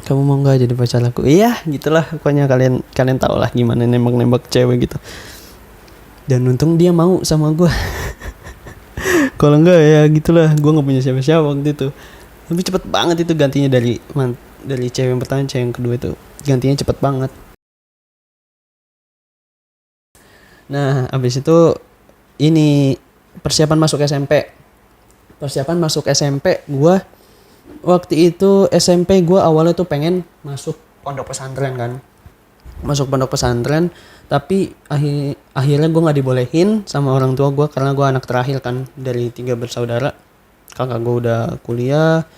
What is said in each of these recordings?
kamu mau nggak jadi pacar aku? Iya, gitulah pokoknya kalian tau lah gimana nembak cewek gitu. Dan untung dia mau sama gue. Kalau enggak ya gitulah, gue nggak punya siapa-siapa waktu itu. Tapi cepet banget itu gantinya dari cewek yang pertama cewek yang kedua itu gantinya cepet banget. Nah abis itu ini persiapan masuk SMP. Persiapan masuk SMP gue waktu itu SMP gue awalnya tuh pengen masuk pondok pesantren kan. Masuk pondok pesantren tapi akhirnya gue nggak dibolehin sama orang tua gue karena gue anak terakhir kan dari 3 bersaudara. Kakak gue udah kuliah,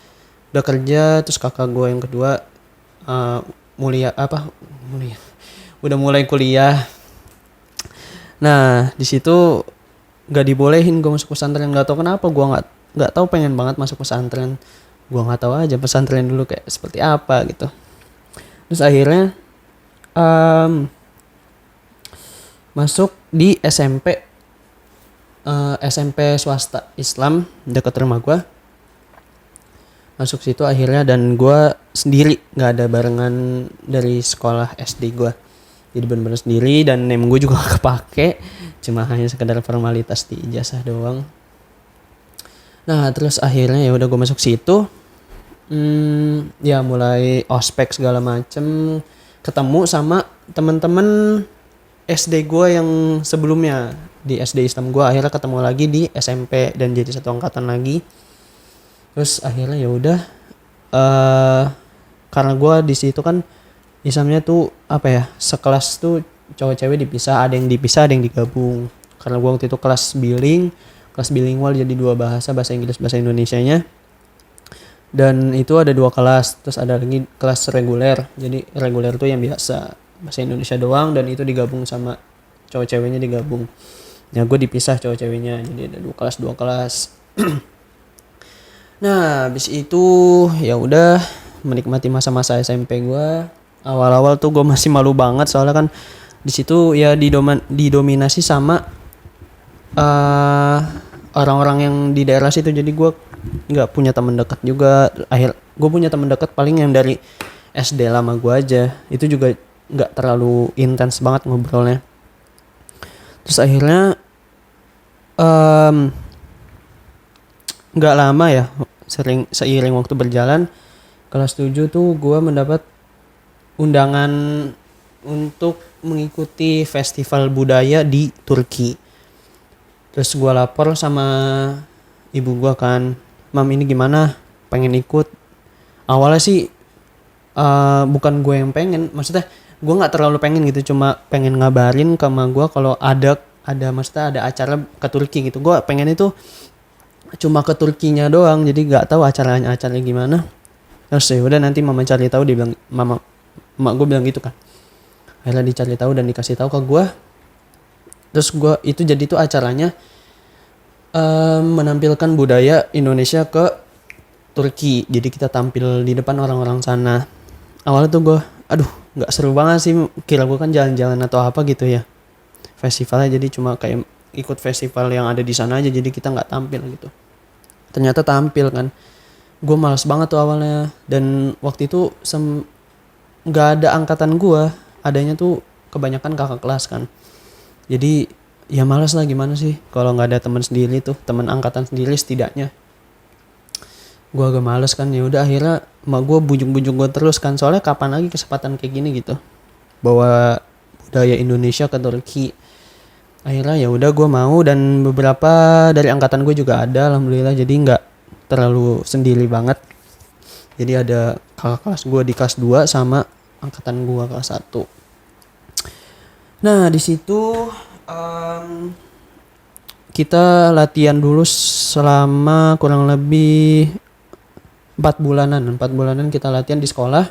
udah kerja, terus kakak gue yang kedua mulia udah mulai kuliah. Nah di situ nggak dibolehin gue masuk pesantren, nggak tahu kenapa. Gue nggak tahu, pengen banget masuk pesantren. Gue nggak tahu aja pesantren dulu kayak seperti apa gitu. Terus akhirnya masuk di SMP swasta Islam dekat rumah gue. Masuk situ akhirnya, dan gue sendiri, nggak ada barengan dari sekolah SD gue. Jadi benar-benar sendiri, dan name gue juga gak kepake, cuma hanya sekedar formalitas di ijazah doang. Nah terus akhirnya ya udah gue masuk situ. Ya mulai ospek segala macem, ketemu sama teman-teman SD gue yang sebelumnya di SD Islam gue. Akhirnya ketemu lagi di SMP dan jadi satu angkatan lagi. Terus akhirnya ya udah, karena gue di situ kan Islamnya tuh apa ya, sekelas tuh cowok cewek dipisah, ada yang dipisah ada yang digabung. Karena gue waktu itu kelas bilingual, jadi 2 bahasa Inggris bahasa Indonesianya. Dan itu ada 2 kelas, terus ada lagi kelas reguler. Jadi reguler tuh yang biasa bahasa Indonesia doang, dan itu digabung sama cowok ceweknya digabung. Ya gue dipisah cowok ceweknya, jadi ada 2 kelas. Nah habis itu ya udah menikmati masa-masa SMP gue. Awal-awal tuh gue masih malu banget soalnya kan di situ ya didominasi sama orang-orang yang di daerah situ. Jadi gue nggak punya teman dekat juga. Gue punya teman dekat paling yang dari SD lama gue aja. Itu juga nggak terlalu intens banget ngobrolnya. Terus akhirnya nggak lama ya, seiring waktu berjalan, kelas 7 tuh gue mendapat undangan untuk mengikuti festival budaya di Turki. Terus gue lapor sama ibu gue kan, mam ini gimana, pengen ikut. Awalnya sih bukan gue yang pengen, maksudnya gue nggak terlalu pengen gitu, cuma pengen ngabarin ke mama gue kalau ada maksudnya ada acara ke Turki gitu. Gue pengen itu cuma ke Turkinya doang, jadi nggak tahu acaranya gimana. Terus ya udah nanti mama cari tahu, dia bilang, emak gue bilang gitu kan. Akhirnya dicari tahu dan dikasih tahu ke gue. Terus gue itu jadi tuh acaranya menampilkan budaya Indonesia ke Turki. Jadi kita tampil di depan orang-orang sana. Awalnya tuh gue, nggak seru banget sih. Kira gue kan jalan-jalan atau apa gitu ya, festivalnya. Jadi cuma kayak ikut festival yang ada di sana aja. Jadi kita nggak tampil gitu. Ternyata tampil kan. Gue malas banget tuh awalnya. Dan waktu itu nggak ada angkatan gue. Adanya tuh kebanyakan kakak kelas kan. Jadi ya malas lah, gimana sih kalau nggak ada teman sendiri tuh, teman angkatan sendiri setidaknya. Gue agak males kan. Ya udah akhirnya emak gue bujuk-bujuk gue terus kan. Soalnya kapan lagi kesempatan kayak gini gitu, bawa budaya Indonesia ke Turki. Akhirnya ya udah gue mau, dan beberapa dari angkatan gue juga ada, alhamdulillah. Jadi nggak terlalu sendiri banget. Jadi ada kakak kelas gue di kelas 2 sama angkatan gue kelas 1. Nah di situ kita latihan dulu selama kurang lebih 4 bulanan kita latihan di sekolah.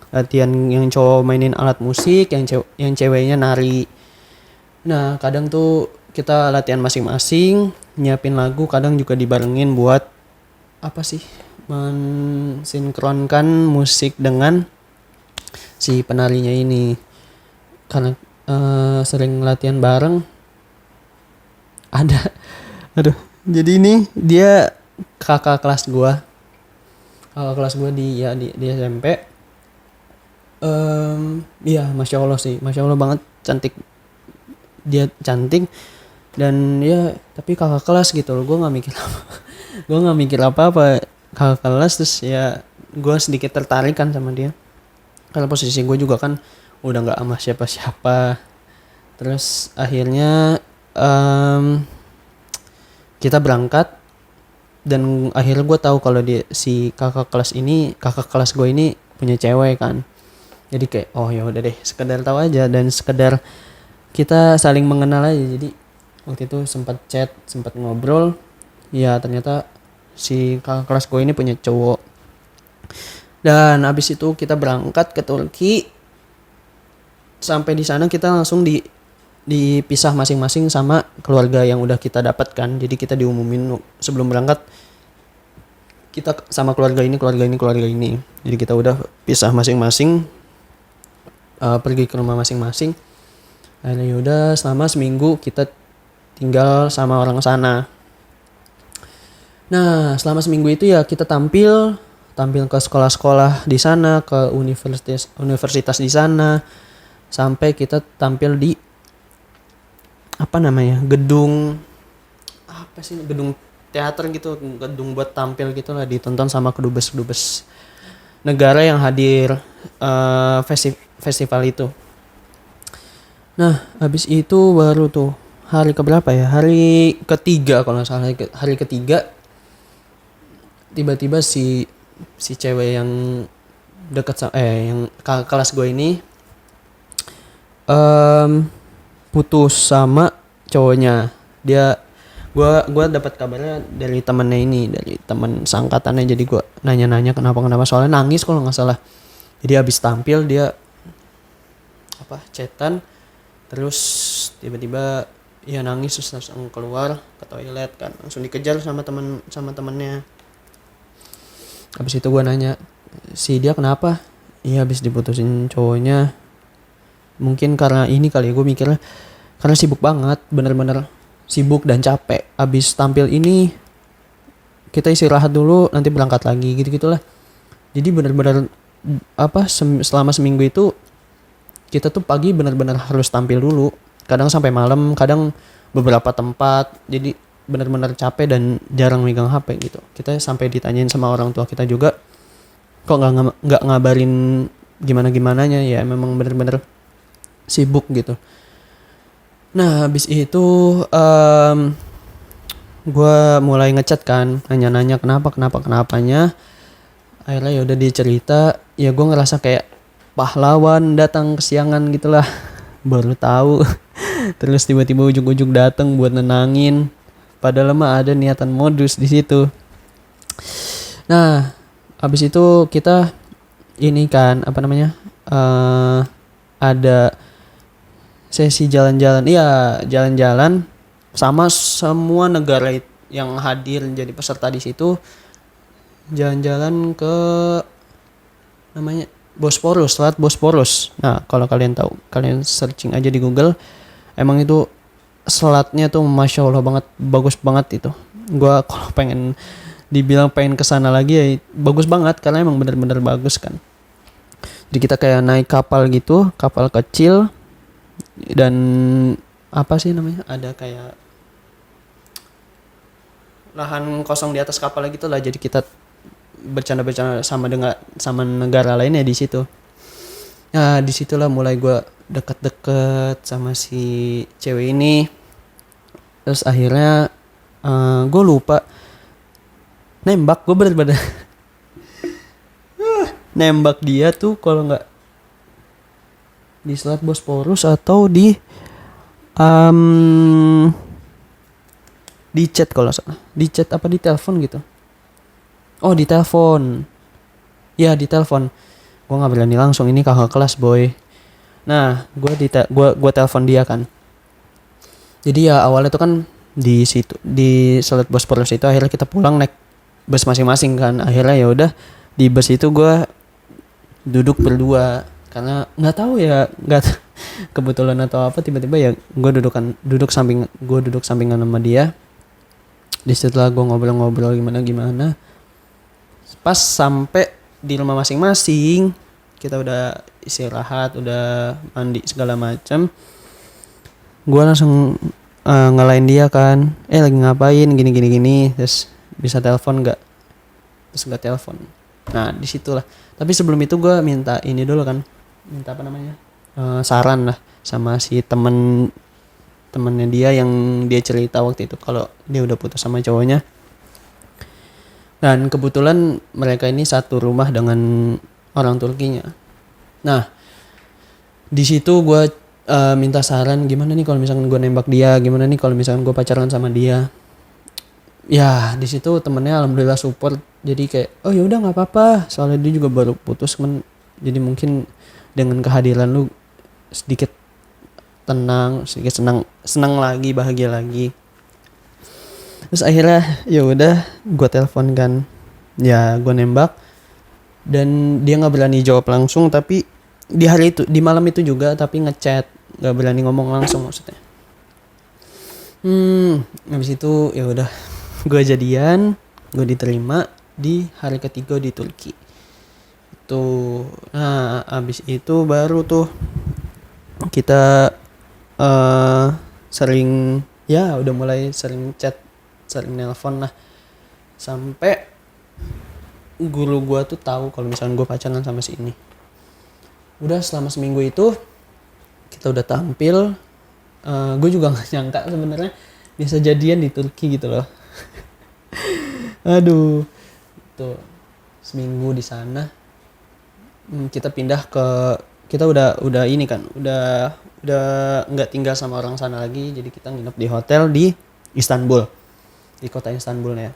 Latihan yang cowok mainin alat musik, yang ceweknya nari. Nah kadang tuh kita latihan masing-masing, nyiapin lagu, kadang juga dibarengin buat mensinkronkan musik dengan si penarinya ini. Karena sering latihan bareng. Jadi ini dia kakak kelas gue di SMP. Iya, masya Allah sih, masya Allah banget, cantik, dia cantik. Dan ya tapi kakak kelas gitu loh, gue nggak mikir apa gue nggak mikir apa kakak kelas. Terus ya gue sedikit tertarik kan sama dia, karena posisi gue juga kan udah nggak sama siapa-siapa. Terus akhirnya kita berangkat, dan akhirnya gue tahu kalau dia, si kakak kelas gue ini punya cewek kan. Jadi kayak oh ya udah deh, sekedar tahu aja dan sekedar kita saling mengenal aja. Jadi waktu itu sempat chat, sempat ngobrol, ya ternyata si kakak kelas gue ini punya cowok. Dan abis itu kita berangkat ke Turki. Sampai di sana kita langsung dipisah masing-masing sama keluarga yang udah kita dapatkan. Jadi kita diumumin sebelum berangkat, kita sama keluarga ini, keluarga ini, keluarga ini. Jadi kita udah pisah masing-masing, pergi ke rumah masing-masing. Akhirnya yaudah, selama seminggu kita tinggal sama orang sana. Nah selama seminggu itu ya kita tampil ke sekolah-sekolah di sana, ke universitas di sana, sampai kita tampil di apa namanya, gedung apa sih, gedung teater gitu, gedung buat tampil gitu lah, ditonton sama kedubes negara yang hadir festival itu. Nah habis itu baru tuh hari keberapa ya, hari ketiga kalau nggak salah, hari ketiga tiba-tiba si cewek yang dekat yang kelas gue ini putus sama cowoknya. Gue dapat kabarnya dari temannya ini, dari teman seangkatannya. Jadi gue nanya kenapa soalnya nangis kalau nggak salah. Jadi habis tampil dia chatan, terus tiba-tiba ya nangis, terus langsung keluar ke toilet kan, langsung dikejar sama temannya. Habis itu gue nanya, si dia kenapa? Iya habis diputusin cowoknya. Mungkin karena ini kali ya, gue mikirnya karena sibuk banget, bener-bener sibuk dan capek. Habis tampil ini kita istirahat dulu, nanti berangkat lagi, gitu-gitulah. Jadi bener-bener selama seminggu itu kita tuh pagi bener-bener harus tampil dulu, kadang sampai malam, kadang beberapa tempat. Jadi benar-benar capek dan jarang megang HP gitu. Kita sampai ditanyain sama orang tua kita juga, kok nggak ngabarin gimana-gimananya, ya memang benar-benar sibuk gitu. Nah habis itu gue mulai ngechat kan, nanya-nanya kenapanya. Akhirnya ya udah dia cerita, ya gue ngerasa kayak pahlawan datang kesiangan gitulah. Baru tahu terus tiba-tiba ujung-ujung datang buat nenangin, padahal mah ada niatan modus di situ. Nah habis itu kita ini kan ada sesi jalan-jalan, jalan-jalan sama semua negara yang hadir jadi peserta di situ. Jalan-jalan ke namanya Bosporus, Selat Bosporus. Nah kalau kalian tahu, kalian searching aja di Google, emang itu selatnya tuh masya Allah banget, bagus banget itu. Gua kalau pengen kesana lagi ya bagus banget, karena emang bener-bener bagus kan. Jadi kita kayak naik kapal gitu, kapal kecil, dan ada kayak lahan kosong di atas kapal gitu lah. Jadi kita bercanda-bercanda sama negara lainnya di situ. Nah disitulah mulai gue deket-deket sama si cewek ini. Terus akhirnya gue lupa nembak. Gue bener-bener nembak dia tuh kalau nggak di Selat Bosporus atau di chat kalau salah, di chat apa di telepon gitu. Oh di telepon, ya di telepon. Gue nggak berani langsung, ini kakak kelas boy. Nah gue telepon dia kan. Jadi ya awalnya tuh kan di situ di Selat Bosporus itu, akhirnya kita pulang naik bus masing-masing kan. Akhirnya ya udah di bus itu gue duduk berdua, karena nggak tahu ya, kebetulan atau apa, tiba-tiba ya gue duduk sampingan sama dia. Di situ lah gue ngobrol gimana. Pas sampai di rumah masing-masing, kita udah istirahat, udah mandi segala macam, gue langsung ngelain dia kan, lagi ngapain gini gini gini, terus bisa telepon nggak, terus nggak telepon. Nah disitulah, tapi sebelum itu gue minta ini dulu kan, minta apa namanya, saran lah sama si temennya dia yang dia cerita waktu itu kalau dia udah putus sama cowoknya. Dan kebetulan mereka ini satu rumah dengan orang Turkinya. Nah di situ gue minta saran gimana nih kalau misalkan gue nembak dia, gimana nih kalau misalkan gue pacaran sama dia. Ya di situ temennya alhamdulillah support, jadi kayak oh ya udah nggak apa-apa, soalnya dia juga baru putus kan, jadi mungkin dengan kehadiran lu sedikit tenang, sedikit senang lagi, bahagia lagi. Terus akhirnya ya udah gue telepon kan, ya gue nembak, dan dia nggak berani jawab langsung, tapi di hari itu, di malam itu juga, tapi ngechat, nggak berani ngomong langsung maksudnya. Habis itu ya udah gue jadian, gue diterima di hari ketiga di Turki tuh. Nah abis itu baru tuh kita sering, ya udah mulai sering chat, sering nelpon lah, sampai guru gue tuh tahu kalau misalnya gue pacaran sama si ini. Udah selama seminggu itu kita udah tampil, gue juga nggak nyangka sebenarnya bisa jadian di Turki gitu loh. Aduh, tuh seminggu di sana, kita pindah ke, kita udah ini kan, udah nggak tinggal sama orang sana lagi, jadi kita nginep di hotel di Istanbul, di kota Istanbul ya.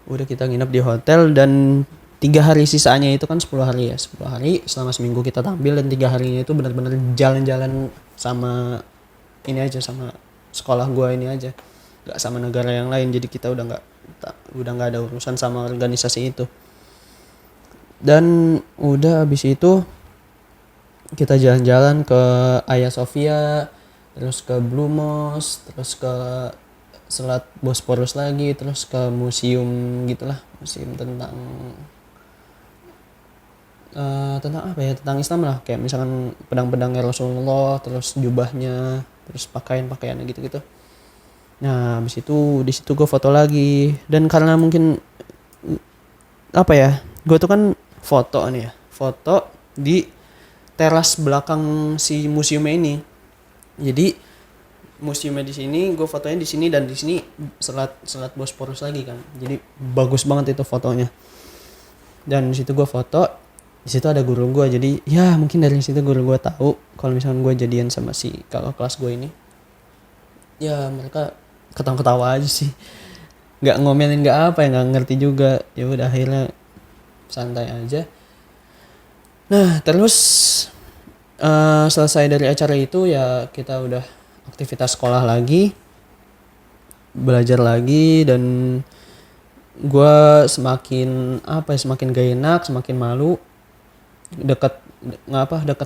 Udah kita nginep di hotel, dan 3 hari sisanya itu kan 10 hari ya, 10 hari selama seminggu kita tampil, dan 3 harinya itu benar-benar jalan-jalan sama ini aja, sama sekolah gua ini aja, nggak sama negara yang lain. Jadi kita udah nggak ada urusan sama organisasi itu. Dan udah abis itu kita jalan-jalan ke Hagia Sophia, terus ke Blue Mosque, terus ke Selat Bosporus lagi, terus ke museum gitulah, museum tentang apa ya, tentang Islam lah, kayak misalkan pedang-pedangnya Rasulullah, terus jubahnya, terus pakaian-pakaiannya gitu-gitu. Nah habis itu di situ gue foto lagi, dan karena mungkin apa ya, gue tuh kan foto nih ya, foto di teras belakang si museumnya ini. Jadi museumnya di sini, gue fotonya di sini, dan di sini selat Bosporus lagi kan. Jadi bagus banget itu fotonya. Dan di situ gue foto, di situ ada guru gue. Jadi ya mungkin dari situ guru gue tahu kalau misalnya gue jadian sama si kakak kelas gue ini. Ya mereka ketawa-ketawa aja sih, nggak ngomelin, nggak apa ya, nggak ngerti juga. Ya udah akhirnya santai aja. Nah terus selesai dari acara itu ya kita udah aktivitas sekolah lagi, belajar lagi, dan gue semakin semakin gak enak, semakin malu dekat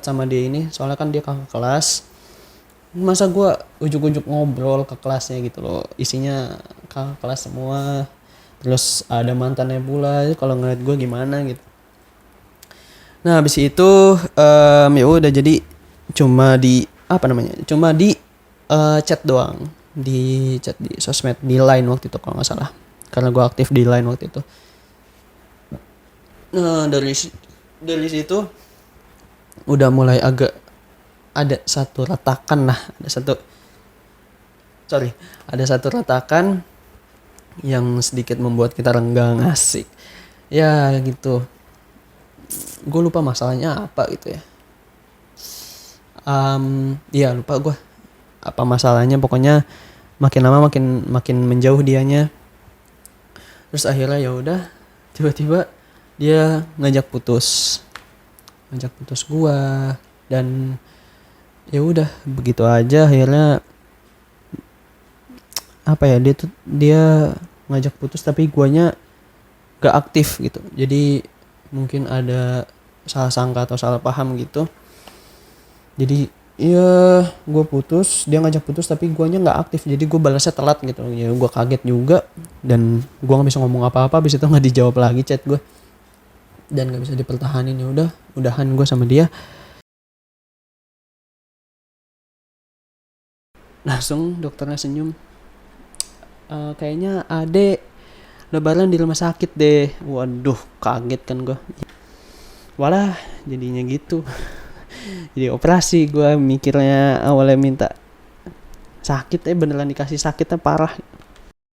sama dia ini, soalnya kan dia kakak kelas. Masa gue ujuk-ujuk ngobrol ke kelasnya gitu loh, isinya kakak kelas semua, terus ada mantannya pula, kalau ngeliat gue gimana gitu. Nah habis itu ya udah, jadi cuma di chat doang, di chat di sosmed, di Line waktu itu kalau nggak salah, karena gue aktif di Line waktu itu. Nah dari situ udah mulai agak ada satu retakan lah, ada satu retakan yang sedikit membuat kita renggang, asik ya gitu. Gue lupa masalahnya apa gitu ya. Iya lupa gue apa masalahnya, pokoknya makin lama makin menjauh dianya. Terus akhirnya ya udah, tiba-tiba dia ngajak putus gue, dan ya udah begitu aja. Akhirnya apa ya, dia ngajak putus tapi guanya gak aktif gitu. Jadi mungkin ada salah sangka atau salah paham gitu. Jadi ya gue putus, dia ngajak putus tapi guanya nggak aktif, jadi gue balasnya telat gitu. Ya gue kaget juga, dan gue nggak bisa ngomong apa-apa. Abis itu nggak dijawab lagi chat gue. dan nggak bisa dipertahanin, ya udah udahan gue sama dia. Langsung dokternya senyum, kayaknya adek lebaran di rumah sakit deh. Waduh, kaget kan gue. Walah, jadinya gitu. Jadi operasi, gue mikirnya awalnya minta sakit, beneran dikasih sakitnya parah.